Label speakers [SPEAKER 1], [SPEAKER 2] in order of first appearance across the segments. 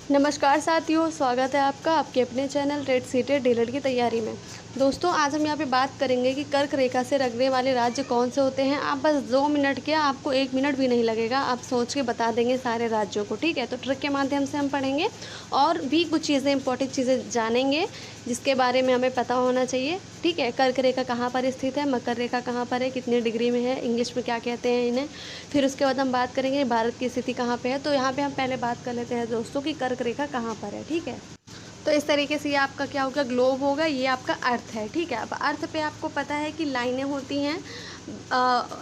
[SPEAKER 1] नमस्कार साथियों, स्वागत है आपका आपके अपने चैनल रेड सीटेड डीलर की तैयारी में। दोस्तों, आज हम यहाँ पे बात करेंगे कि कर्क रेखा से लगने वाले राज्य कौन से होते हैं। आप बस 2 मिनट क्या, आपको 1 मिनट भी नहीं लगेगा, आप सोच के बता देंगे सारे राज्यों को। ठीक है, तो ट्रिक के माध्यम से हम पढ़ेंगे और भी कुछ चीज़ें, इंपॉर्टेंट चीज़ें जानेंगे जिसके बारे में हमें पता होना चाहिए। ठीक है, कर्क रेखा कहाँ पर स्थित है, मकर रेखा कहाँ पर है, कितने डिग्री में है, इंग्लिश में क्या कहते हैं इन्हें। फिर उसके बाद हम बात करेंगे भारत की स्थिति कहाँ पे है। तो यहाँ पे हम पहले बात कर लेते हैं दोस्तों कि कर्क रेखा कहाँ पर है। ठीक है, तो इस तरीके से ये आपका क्या होगा, ग्लोब होगा, ये आपका अर्थ है। ठीक है, अब अर्थ पे आपको पता है कि लाइनें होती हैं,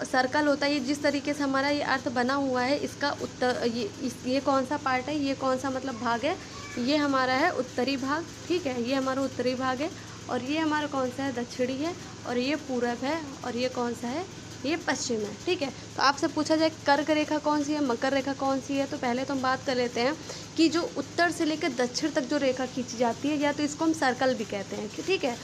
[SPEAKER 1] सर्कल होता है। ये जिस तरीके से हमारा ये अर्थ बना हुआ है, इसका उत्तर ये कौन सा पार्ट है, ये कौन सा मतलब भाग है, ये हमारा है उत्तरी भाग। ठीक है, ये हमारा उत्तरी भाग है और ये हमारा कौन सा है, दक्षिणी है, और ये पूरब है, और ये कौन सा है, ये पश्चिम है। ठीक है, तो आपसे पूछा जाए कर्क रेखा कौन सी है, मकर रेखा कौन सी है, तो पहले तो हम बात कर लेते हैं कि जो उत्तर से लेकर दक्षिण तक जो रेखा खींची जाती है, या तो इसको हम सर्कल भी कहते हैं कि ठीक है,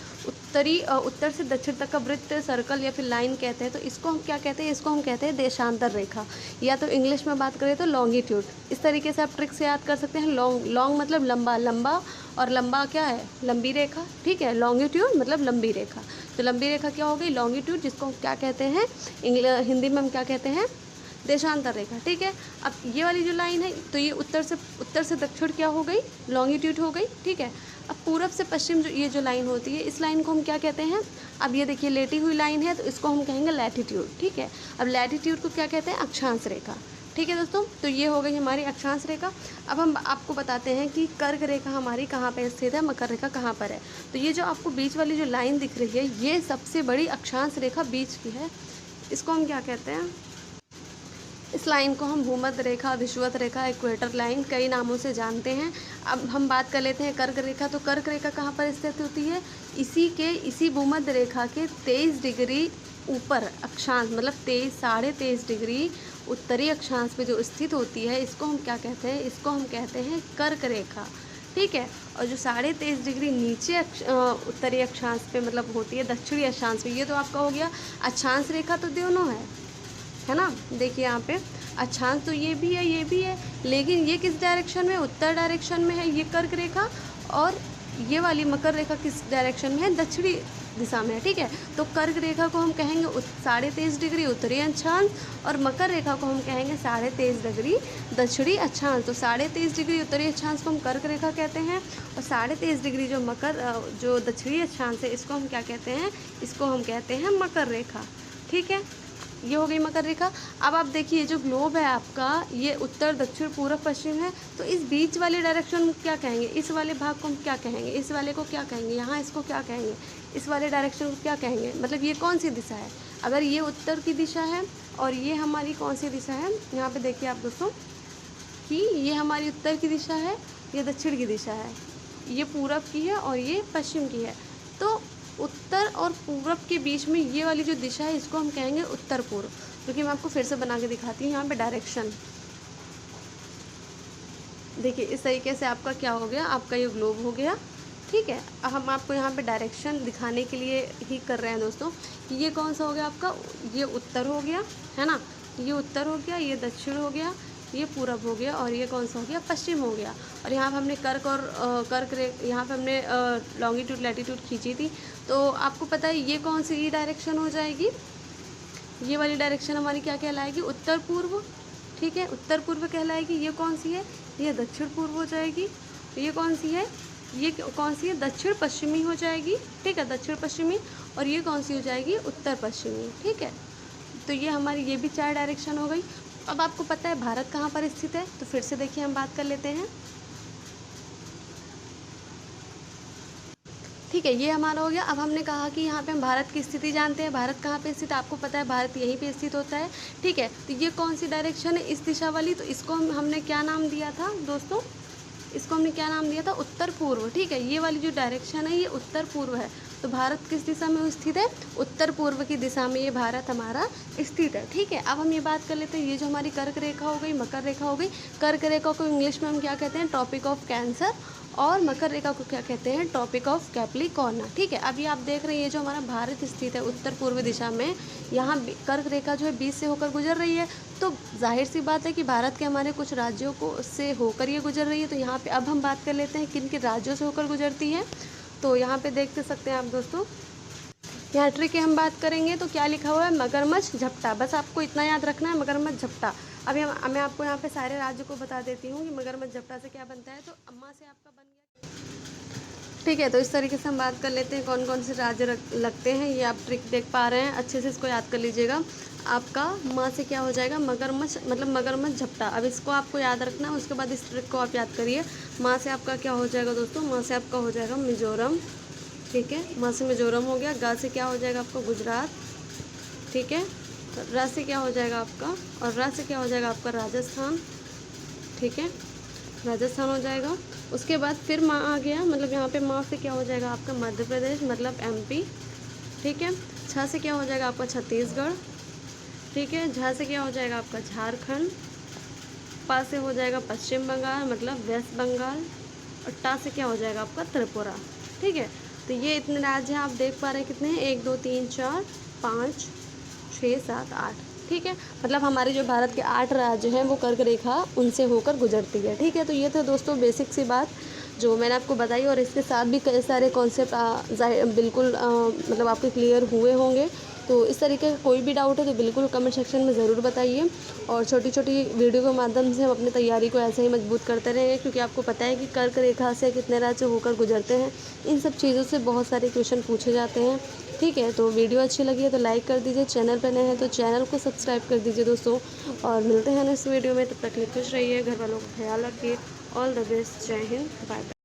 [SPEAKER 1] उत्तर से दक्षिण तक का वृत्त, सर्कल या फिर लाइन कहते हैं। तो इसको हम क्या कहते हैं, इसको हम कहते हैं देशांतर रेखा, या तो इंग्लिश में बात करें तो लॉन्गिट्यूड। इस तरीके से आप ट्रिक से याद कर सकते हैं। लॉन्ग मतलब लंबा, लंबा, और लंबा क्या है, लंबी रेखा। ठीक है, लॉन्गिट्यूड मतलब लंबी रेखा। तो लंबी रेखा क्या हो गई, लॉन्गिट्यूड, जिसको हम क्या कहते हैं, हिंदी में हम क्या कहते हैं, देशांतर रेखा। ठीक है, अब ये वाली जो लाइन है, तो ये उत्तर से दक्षिण क्या हो गई, लॉन्गिट्यूड हो गई। ठीक है, अब पूरब से पश्चिम जो ये जो लाइन होती है, इस लाइन को हम क्या कहते हैं, अब ये देखिए लेटी हुई लाइन है, तो इसको हम कहेंगे लैटिट्यूड। ठीक है, अब लैटिट्यूड को क्या कहते हैं, अक्षांश रेखा। ठीक है दोस्तों, तो ये हो गई हमारी अक्षांश रेखा। अब हम आपको बताते हैं कि कर्क रेखा हमारी कहाँ पर स्थित है, मकर रेखा कहाँ पर है। तो ये जो आपको बीच वाली जो लाइन दिख रही है, ये सबसे बड़ी अक्षांश रेखा बीच की है। इसको हम क्या कहते हैं, इस लाइन को हम भूमध्य रेखा, विषुवत रेखा, इक्वेटर लाइन, कई नामों से जानते हैं। अब हम बात कर लेते हैं कर्क रेखा। तो कर्क रेखा कहाँ पर स्थित होती है, इसी भूमध्य रेखा के 23 डिग्री ऊपर अक्षांश, मतलब 23.5 डिग्री उत्तरी अक्षांश पे जो स्थित होती है, इसको हम क्या कहते हैं, इसको हम कहते हैं कर्क रेखा। ठीक है, और जो 23.5 डिग्री नीचे उत्तरी अक्षांश पे मतलब होती है, दक्षिणी अक्षांश पे, ये तो आपका हो गया अक्षांश रेखा। तो दोनों है ना, देखिए यहाँ पे अक्षांश तो ये भी है, ये भी है, लेकिन ये किस डायरेक्शन में, उत्तर डायरेक्शन में है ये कर्क रेखा, और ये वाली मकर रेखा किस डायरेक्शन में है, दक्षिणी दिशा में है। ठीक है, तो कर्क रेखा को हम कहेंगे 23.5 डिग्री उत्तरी अक्षांश, और मकर रेखा को हम कहेंगे 23.5 डिग्री दक्षिणी अक्षांश। तो 23.5 डिग्री उत्तरी अक्षांश को हम कर्क रेखा कहते हैं, और 23.5 डिग्री जो दक्षिणी अक्षांश है, इसको हम क्या कहते हैं, इसको हम कहते हैं मकर रेखा। ठीक है, ये हो गई मकर रेखा। अब आप देखिए जो ग्लोब है आपका, ये उत्तर, दक्षिण, पूर्व, पश्चिम है। तो इस बीच वाले डायरेक्शन को क्या कहेंगे, इस वाले भाग को हम क्या कहेंगे, इस वाले को क्या कहेंगे, यहाँ इसको क्या कहेंगे, इस वाले डायरेक्शन को क्या कहेंगे, मतलब ये कौन सी दिशा है। अगर ये उत्तर की दिशा है और ये हमारी कौन सी दिशा है, यहाँ पे देखिए आप दोस्तों कि ये हमारी उत्तर की दिशा है, ये दक्षिण की दिशा है, ये पूरब की है और ये पश्चिम की है। तो उत्तर और पूरब के बीच में ये वाली जो दिशा है, इसको हम कहेंगे उत्तर पूर्व। क्योंकि मैं आपको फिर से बना के दिखाती हूँ यहाँ पे डायरेक्शन। देखिए इस तरीके से आपका क्या हो गया, आपका ये ग्लोब हो गया। ठीक है, अब हम आपको यहाँ पे डायरेक्शन दिखाने के लिए ही कर रहे हैं दोस्तों कि ये कौन सा हो गया आपका, ये उत्तर हो गया, है ना, ये उत्तर हो गया, ये दक्षिण हो गया, ये पूरब हो गया, और ये कौन सा हो गया, पश्चिम हो गया। और यहाँ पर हमने यहाँ पे हमने लॉन्गिट्यूड लैटिट्यूड खींची थी। तो आपको पता है ये कौन सी डायरेक्शन हो जाएगी, ये वाली डायरेक्शन हमारी क्या कहलाएगी, उत्तर पूर्व। ठीक है, उत्तर पूर्व कहलाएगी। ये कौन सी है, ये दक्षिण पूर्व हो जाएगी। ये कौन सी है, ये कौन सी है, दक्षिण पश्चिमी हो जाएगी। ठीक है, दक्षिण पश्चिमी। और ये कौन सी हो जाएगी, उत्तर पश्चिमी। ठीक है, तो ये हमारी ये भी 4 डायरेक्शन हो गई। अब आपको पता है भारत कहाँ पर स्थित है, तो फिर से देखिए हम बात कर लेते हैं। ठीक है, ये हमारा हो गया। अब हमने कहा कि यहाँ पे हम भारत की स्थिति जानते हैं। भारत कहाँ पे स्थित, आपको पता है भारत यहीं पे स्थित होता है। ठीक है, तो ये कौन सी डायरेक्शन है, इस दिशा वाली। तो इसको हमने क्या नाम दिया था दोस्तों, इसको हमने क्या नाम दिया था, उत्तर पूर्व। ठीक है, ये वाली जो डायरेक्शन है ये उत्तर पूर्व है। तो भारत किस दिशा में स्थित है, उत्तर पूर्व की दिशा में ये भारत हमारा स्थित है। ठीक है, अब हम ये बात कर लेते हैं, ये जो हमारी कर्क रेखा हो गई, मकर रेखा हो गई। कर्क रेखा को इंग्लिश में हम क्या कहते हैं, ट्रॉपिक ऑफ कैंसर, और मकर रेखा को क्या कहते हैं, ट्रॉपिक ऑफ कैप्रिकॉर्न। ठीक है, अभी आप देख रहे हैं ये जो हमारा भारत स्थित है उत्तर पूर्व दिशा में, यहाँ कर्क रेखा जो है बीच से होकर गुजर रही है। तो जाहिर सी बात है कि भारत के हमारे कुछ राज्यों को से होकर ये गुजर रही है। तो यहाँ पे अब हम बात कर लेते हैं किन किन राज्यों से होकर गुजरती है। तो यहाँ पे देख सकते हैं आप दोस्तों, यहाँ ट्रिक की हम बात करेंगे तो क्या लिखा हुआ है, मगरमच्छ झपटा। बस आपको इतना याद रखना है, मगरमच्छ झपटा। अभी मैं आपको यहाँ पे सारे राज्य को बता देती हूँ कि मगरमच्छ झपटा से क्या बनता है। तो अम्मा से आपका बन गया। ठीक है, तो इस तरीके से हम बात कर लेते हैं कौन कौन से राज्य लगते हैं। ये आप ट्रिक देख पा रहे हैं, अच्छे से इसको याद कर लीजिएगा। आपका माँ से क्या हो जाएगा, मगरमच्छ, मतलब मगरमच्छ झपटा। अब इसको आपको याद रखना है, उसके बाद इस ट्रिक को आप याद करिए। माँ से आपका क्या हो जाएगा दोस्तों, माँ से आपका हो जाएगा मिजोरम। ठीक है, माँ से मिजोरम हो गया। गा से क्या हो जाएगा आपका, गुजरात। ठीक है, रा से क्या हो जाएगा आपका, और रा से क्या हो जाएगा आपका, राजस्थान। ठीक है, राजस्थान हो जाएगा। उसके बाद फिर माँ आ गया, मतलब यहाँ पे माँ से क्या हो जाएगा आपका, मध्य प्रदेश, मतलब एमपी। ठीक है, छा से क्या हो जाएगा आपका, छत्तीसगढ़। ठीक है, झा से क्या हो जाएगा आपका, झारखंड। पा से हो जाएगा पश्चिम बंगाल, मतलब वेस्ट बंगाल। और टा से क्या हो जाएगा आपका, त्रिपुरा। ठीक है, तो ये इतने राज्य हैं, आप देख पा रहे हैं कितने हैं, 1 2 3 4 5 6 7 8। ठीक है, मतलब हमारे जो भारत के 8 राज्य हैं वो कर्क रेखा उनसे होकर गुजरती है। ठीक है, तो ये थे दोस्तों बेसिक सी बात जो मैंने आपको बताई, और इसके साथ भी कई सारे कॉन्सेप्ट बिल्कुल मतलब आपके क्लियर हुए होंगे। तो इस तरीके का कोई भी डाउट है तो बिल्कुल कमेंट सेक्शन में ज़रूर बताइए। और छोटी छोटी वीडियो के माध्यम से हम अपनी तैयारी को ऐसे ही मजबूत करते रहेंगे, क्योंकि आपको पता है कि कर्क रेखा से कितने राज्य होकर गुजरते हैं, इन सब चीज़ों से बहुत सारे क्वेश्चन पूछे जाते हैं। ठीक है, तो वीडियो अच्छी लगी है तो लाइक कर दीजिए, चैनल पर नए हैं तो चैनल को सब्सक्राइब कर दीजिए दोस्तों। और मिलते हैं नेक्स्ट वीडियो में, तब तक खुश रहिए, घर वालों का ख्याल रखिए। ऑल द बेस्ट, जय हिंद, बाय बाय।